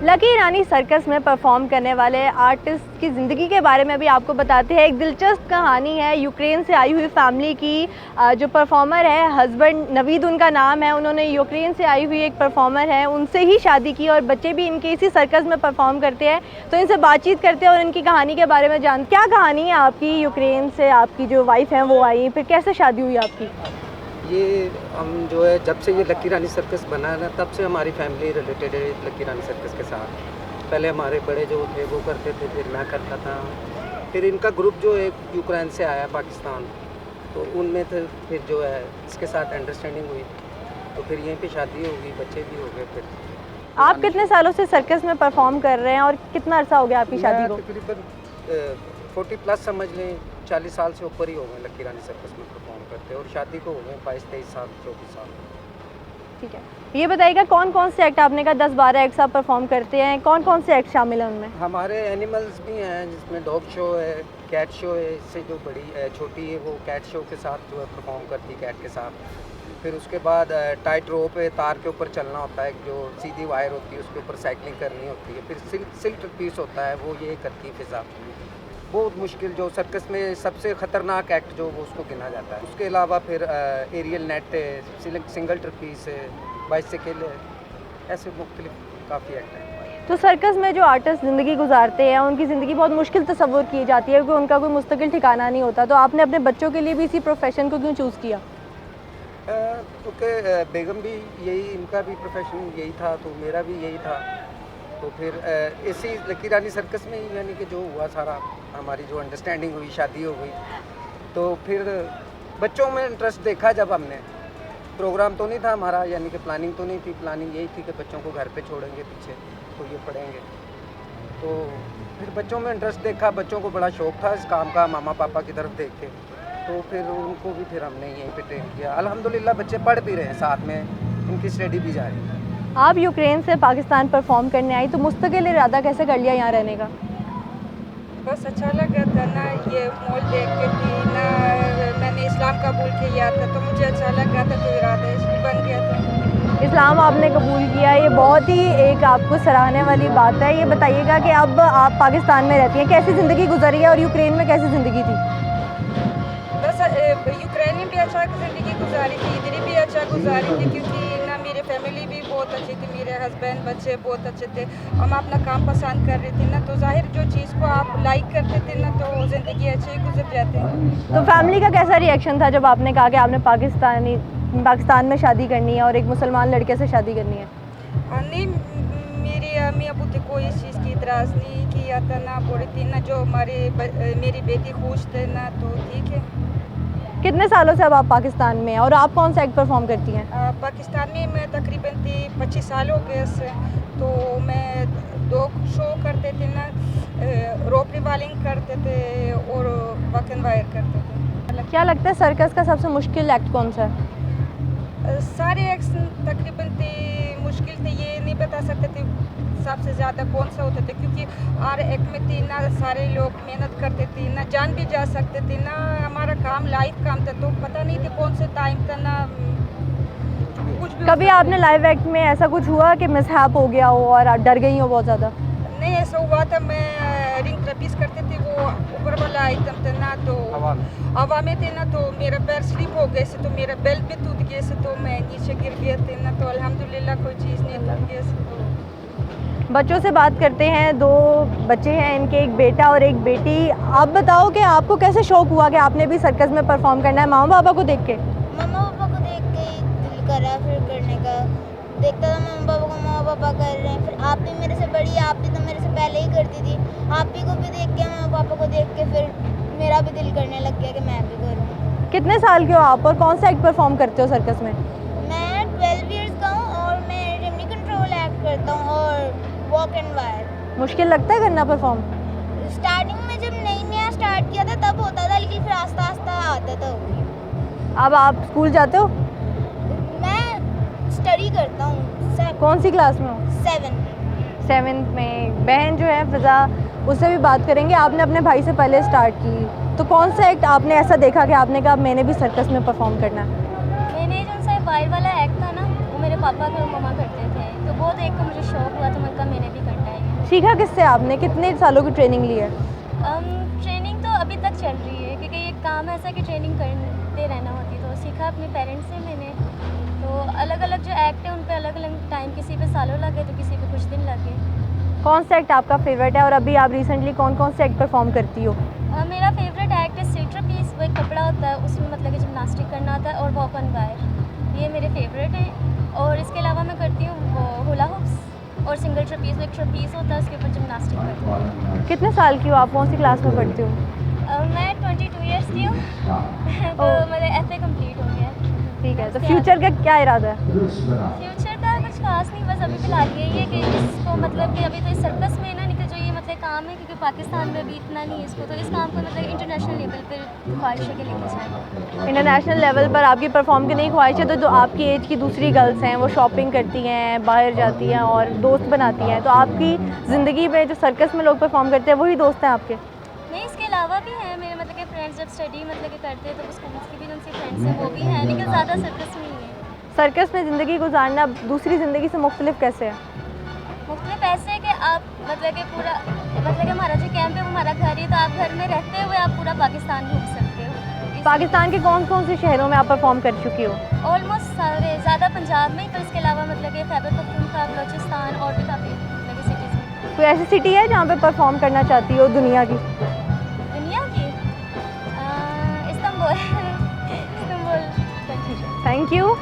Lucky रानी circus में perform करने वाले आर्टिस्ट की ज़िंदगी के बारे में भी आपको बताते हैं। एक दिलचस्प कहानी है यूक्रेन से आई हुई फैमिली की। जो परफॉर्मर है, हस्बैंड नवीद उनका नाम है, उन्होंने यूक्रेन से आई हुई एक परफॉर्मर है, उनसे ही शादी की और बच्चे भी इनके इसी सर्कस में परफॉर्म करते हैं। तो इनसे बातचीत करते हैं और इनकी कहानी के बारे में जानते। क्या कहानी है आपकी? यूक्रेन से आपकी जो वाइफ है वो आई, फिर कैसे शादी हुई आपकी? ये हम जो है जब से ये लकी रानी सर्कस बना है ना, तब से हमारी फैमिली रिलेटेड है लकी रानी सर्कस के साथ। पहले हमारे बड़े जो थे वो करते थे, फिर मैं करता था, फिर इनका ग्रुप जो है यूक्रेन से आया पाकिस्तान, तो उनमें थे, फिर जो है इसके साथ अंडरस्टैंडिंग हुई, तो फिर यहीं पे शादी हो गई, बच्चे भी हो गए। फिर आप कितने सालों से सर्कस में परफॉर्म कर रहे हैं और कितना अर्सा हो गया आपकी शादी को? तकरीबन 40+ समझ लें, 40 साल से ऊपर ही हो गए लकी रानी सर्कस में परफॉर्म करते हैं, और शादी को हो गए 22-23 साल 24 साल। ठीक है, ये बताइएगा कौन कौन से एक्ट, आपने कहा 10-12 एक्ट्स आप परफॉर्म करते हैं, कौन कौन से एक्ट शामिल हैं उनमें? हमारे एनिमल्स भी हैं, जिसमें डॉग शो है, कैट शो है, इससे जो बड़ी छोटी है वो कैट शो के साथ जो है परफॉर्म करती है कैट के साथ। फिर उसके बाद टाइट रोप है, तार के ऊपर चलना होता है, जो सीधी वायर होती है उसके ऊपर साइकिलिंग करनी होती है। फिर सिल्क पीस होता है, वो ये करती है फिजा। बहुत मुश्किल, जो सर्कस में सबसे ख़तरनाक एक्ट जो वो उसको गिना जाता है। उसके अलावा फिर एरियल नेट है, सिंगल ट्रपीस है, बाइसिकल है, ऐसे मुख्तलिफ काफ़ी एक्ट हैं। तो सर्कस में जो आर्टिस्ट ज़िंदगी गुजारते हैं उनकी ज़िंदगी बहुत मुश्किल तस्वुर की जाती है, क्योंकि उनका कोई मुस्तकिल ठिकाना नहीं होता। तो आपने अपने बच्चों के लिए भी इसी प्रोफेशन को क्यों चूज़ किया? क्योंकि बेगम भी यही, इनका भी प्रोफेशन यही था, तो मेरा भी यही था। तो फिर इसी लकी रानी सर्कस में ही यानी कि जो हुआ सारा, हमारी जो अंडरस्टैंडिंग हुई, शादी हो गई। तो फिर बच्चों में इंटरेस्ट देखा जब हमने, प्रोग्राम तो नहीं था हमारा, यानी कि प्लानिंग तो नहीं थी, प्लानिंग यही थी कि बच्चों को घर पे छोड़ेंगे पीछे तो ये पढ़ेंगे। तो फिर बच्चों में इंटरेस्ट देखा, बच्चों को बड़ा शौक़ था इस काम का, मामा पापा की तरफ देख के, तो फिर उनको भी फिर हमने यहीं पे ट्रेन किया। अल्हम्दुलिल्लाह बच्चे पढ़ भी रहे हैं, साथ में इनकी स्टडी भी जारी है। आप यूक्रेन से पाकिस्तान परफॉर्म करने आई, तो मुस्तकिल इरादा कैसे कर लिया यहाँ रहने का? बस अच्छा लगा था ना, ये मॉल देख के थी ना, मैंने इस्लाम कबूल किया था तो मुझे अच्छा लगा था, तो इरादा इसलिए बन गया था। इस्लाम आपने कबूल किया, ये बहुत ही एक आपको सराहने वाली बात है। ये बताइएगा कि अब आप पाकिस्तान में रहती हैं, कैसी ज़िंदगी गुजरी है और यूक्रेन में कैसी ज़िंदगी थी? बस यूक्रेन में भी अच्छा ज़िंदगी गुजारी थी, इधर भी अच्छा गुजारी थी, क्योंकि ना मेरी फैमिली भी बहुत अच्छी थी, मेरे हस्बैंड बच्चे बहुत अच्छे थे, हम अपना काम पसंद कर रहे थे ना, तो ज़ाहिर जो चीज़ को आप लाइक करते थे ना, तो ज़िंदगी अच्छी गुजर जाते हैं। तो फैमिली का कैसा रिएक्शन था जब आपने कहा कि आपने पाकिस्तान में शादी करनी है और एक मुसलमान लड़के से शादी करनी है? नहीं, मेरी अम्मी अबू थे, कोई इस चीज़ की इतराज़ नहीं किया था ना, बोली थी ना जो मेरी बेटी खुश थे ना, तो ठीक है। कितने सालों से अब आप पाकिस्तान में हैं और आप कौन सा एक्ट परफॉर्म करती हैं? पाकिस्तान में मैं तकरीबन 25 साल हो गए से, तो मैं 2 शो करते थे ना, रोप रिवालिंग करते थे और वॉक एंड वायर करते थे। क्या लगता है सर्कस का सबसे मुश्किल एक्ट कौन सा है? सारे एक्ट्स तकरीबन मुश्किल थे, ये नहीं बता सकते थे सबसे ज़्यादा कौन सा होते थे, क्योंकि हर एक्ट में थी ना, सारे लोग मेहनत करते थे ना, जान भी जा सकते थे ना, हमारा काम लाइव काम था, तो पता नहीं थे कौन से टाइम था ना, कुछ भी। कभी आपने लाइव एक्ट में ऐसा कुछ हुआ कि मिसहैप हो गया हो और आप डर गई हो बहुत ज़्यादा? नहीं, ऐसा हुआ था, मैं रिंग ट्रपीज करते थे, वो ऊपर वाला आइटम था ना, तो हवा में थे ना, तो मेरा पैर स्लिप हो गए से, तो मेरा बेल्ट भी टूट गया से, तो मैं नीचे गिर गया थे ना, तो अल्हम्दुलिल्लाह कोई चीज़ नहीं टूट गया से। बच्चों से बात करते हैं। 2 बच्चे हैं इनके, एक बेटा और एक बेटी। आप बताओ कि आपको कैसे शौक़ हुआ कि आपने भी सर्कस में परफॉर्म करना है? मामा पापा को देख के? मामा पापा को देख के ही दिल करा फिर करने का। देखता था मामा पापा को, मामा पापा कर रहे हैं, फिर आप भी मेरे से बड़ी, आप भी तो मेरे से पहले ही करती थी, आप ही को भी देख के, मामा पापा को देख के फिर मेरा भी दिल करने लग गया कि मैं भी करूँ। कितने साल के हो आप और कौन सा एक्ट परफॉर्म करते हो सर्कस में? मैं 12 ईयर्स का हूँ और मैं रिमनी कंट्रोल एक्ट करता हूँ और वॉक एंड वायर। मुश्किल लगता है करना परफॉर्म? स्टार्टिंग में जब नया स्टार्ट किया था तब होता था, लेकिन फिर आस्ता आस्ता आता था। अब आप स्कूल जाते हो? मैं स्टडी करता हूँ। कौन सी क्लास में हो? 7th में। बहन जो है फिजा, उससे भी बात करेंगे। आपने अपने भाई से पहले स्टार्ट की, तो कौन सा एक्ट आपने ऐसा देखा कि आपने कहा मैंने भी सर्कस में परफॉर्म करना है? मैंने जो सा वायर वाला एक्ट था ना, वो मेरे पापा और मम्मा करते थे, तो वो देख कर मुझे शौक हुआ, तो मैंने कहा मैंने भी करना है। सीखा किससे आपने, कितने सालों की ट्रेनिंग ली है? ट्रेनिंग तो अभी तक चल रही है, क्योंकि ये काम ऐसा कि ट्रेनिंग करते रहना होती है, तो सीखा अपने पेरेंट्स से मैंने। तो अलग अलग जो एक्ट है उन पे अलग अलग टाइम, किसी पे सालों लगे तो किसी पे कुछ दिन लगे। कौन सा एक्ट आपका फेवरेट है और अभी आप रिसेंटली कौन कौन से एक्ट परफॉर्म करती हो? मेरा फेवरेट एक्ट है सिल्टर पीस, वो एक कपड़ा होता है, उसमें मतलब कि जिमनास्टिक करना होता है, और वॉक ऑन वायर, ये मेरे फेवरेट हैं। और इसके अलावा मैं करती हूँ वो हुला हुप्स और सिंगल ट्रपीज़, एक ट्रपीज़ होता है उसके ऊपर जिमनास्टिक करती हूँ। कितने साल की हो आप, कौन सी क्लास में पढ़ती हो? मैं 22 ईयर्स की हूँ, तो मेरा FA कंप्लीट हो गया है। ठीक है, तो फ्यूचर का क्या इरादा है? फ्यूचर का कुछ खास नहीं, बस अभी फ़िलहाल यही है कि इसको मतलब कि अभी तो इस सर्कस में ना निकल जो ये मतलब काम है, क्योंकि पाकिस्तान में भी इतना नहीं है इसको, तो इस काम को मतलब इंटरनेशनल लेवल पर ख्वाहिश है कि लेके जाए। इंटरनेशनल लेवल पर आपकी परफॉर्म की नहीं ख्वाहिश है, तो जो आपकी एज की दूसरी गर्ल्स हैं वो शॉपिंग करती हैं, बाहर जाती हैं और दोस्त बनाती हैं, तो आपकी ज़िंदगी में जो सर्कस में लोग परफॉर्म करते हैं वही दोस्त हैं आपके? नहीं, इसके अलावा भी हैं मेरे मतलब के फ्रेंड्स, जब स्टडी मतलब कि करते हैं तो स्कूल के भी उनसे फ्रेंड्स हैं, वो भी हैं, लेकिन ज़्यादा सर्कस में ही है। सर्कस में ज़िंदगी गुजारना दूसरी ज़िंदगी से मुख्तलिफ कैसे है? मुख्तलिफ ऐसे है कि आप मतलब कि पूरा मतलब कि हमारा जो कैंप है वो हमारा घर ही, तो आप घर में रहते हुए आप पूरा पाकिस्तान घूम सकते हो। पाकिस्तान के कौन कौन से शहरों में आप परफॉर्म कर चुकी हो? ऑलमोस्ट सारे, ज़्यादा पंजाब में ही, पर इसके अलावा मतलब कि खैबर पख्तूनख्वा, बलूचिस्तान और भी काफ़ी मतलब कि सिटीज़ में। कोई ऐसी सिटी है जहाँ पे परफॉर्म करना चाहती हो दुनिया की? दुनिया की इस्तांबुल। इस्तांबुल। Thank you.